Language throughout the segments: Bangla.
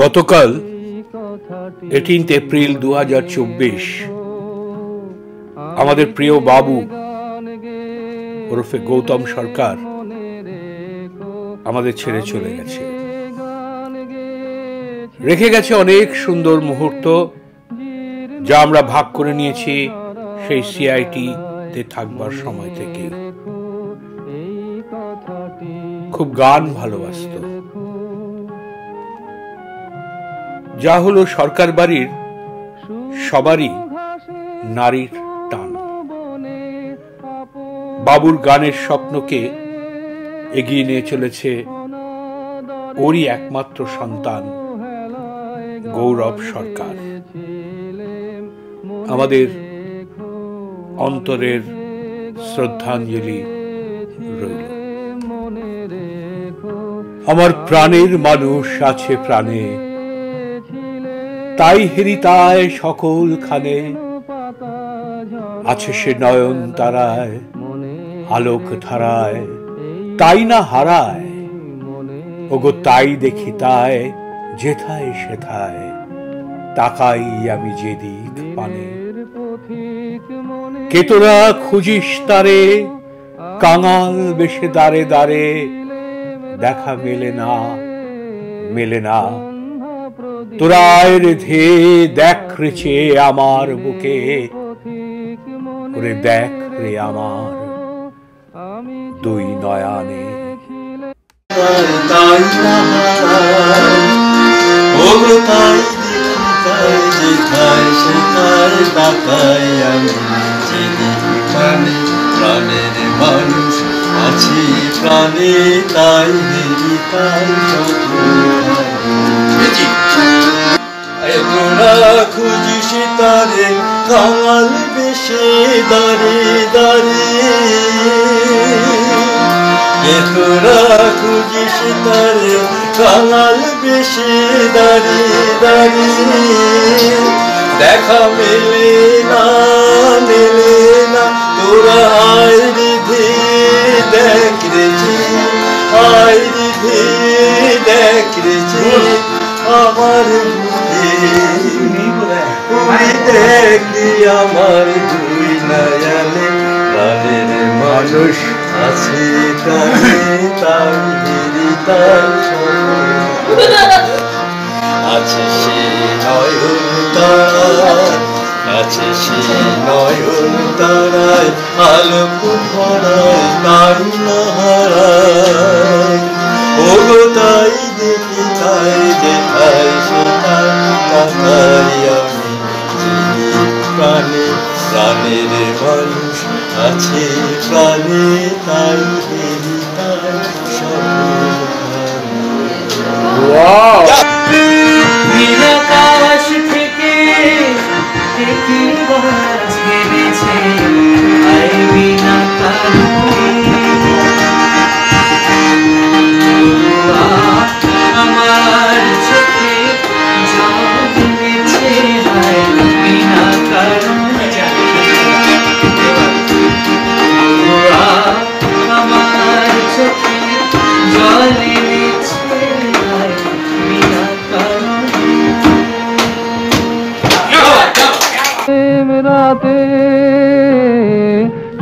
গতকাল 18 এপ্রিল 2024 আমাদের প্রিয় বাবু ওরফে গৌতম সরকার আমাদের ছেড়ে চলে গেছে। রেখে গেছে অনেক সুন্দর মুহূর্ত, যা আমরা ভাগ করে নিয়েছি সেই সিআইটি তে থাকবার সময় থেকে। খুব গান ভালোবাসত। যা হলো সরকার বাড়ির সবারই নারীর টান। বাবুর গানের স্বপ্নকে এগিয়ে নিয়ে চলেছে ওরই একমাত্র সন্তান গৌরব সরকার। আমাদের অন্তরের শ্রদ্ধাঞ্জলি রইল। আমার প্রাণের মানুষ আছে প্রাণে, তাই হেরিতায় সকল খানে আছে সে নয়ন তারায় আলোক ধারায়, তাই না হারায় ওগো তাই দেখি তাই যেথায় সেথায় তাকাই আমি যেদিক পানে। কে তোরা খুঁজিস তারে কাঙাল বেশে দাঁড়ে দাঁড়ে, দেখা মেলে না মেলে না। তোরা আয় রে ধে দেখ রেছে আমার বুকে, ওরে দেখ রে আমার দুই নয়ানে। প্রাণের মানুষ আছি প্রাণে, তাই হেরি তাই তোরা খুঁজিস তারে কাঙাল বেশে দাঁড়ে দাঁড়ে, তোরা খুঁজিস তারে কাঙাল বেশে দাঁড়ে দাঁড়ে। দেখা মেলে না মেলে না, তোরা আয় রিধে দেখ রেছে, আয় রিধে দেখ রেছে আমার দেখি আমার দুই নয়নে। প্রাণের মানুষ আছে প্রাণে, তাই হেরি তাই আছে সে নয়ন তারায়, আছে সে নয়ন তারায় আলোক ভরায়, তাই না হারায় ওগো তাই দেখি তাই যেথায় সেথায় তাকাই আমি প্রাণে। প্রাণের মানুষ আছে প্রাণে, তাই হেরি তাই আকাশ থেকে দেখি গাছ হেরেছে বিনা কারণে। আমার চোখে জল হেরেছে বিনা কারণে। আমার চোখে জল হেরেছে বিনা কারণে। রাতে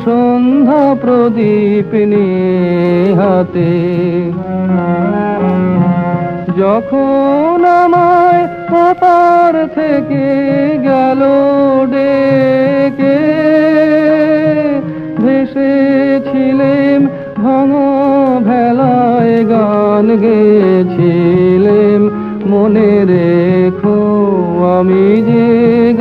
সন্ধ্যা প্রদীপ হাতে, যখন আমায় পাতার থেকে গেল ডেকে, ভেসেছিলেম ভাঙা ভেলায় গান গেয়েছিলেম মনে রেখো। আমি যে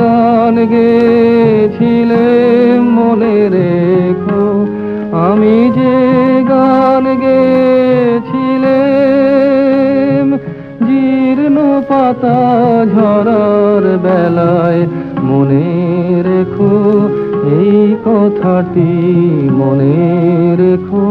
গান গেয়েছিলেম মনে রেখো, আমি যে গান গেয়েছিলেম জীর্ণ পাতা ঝরার বেলায় মনে রেখো এই কথাটি মনে রেখো।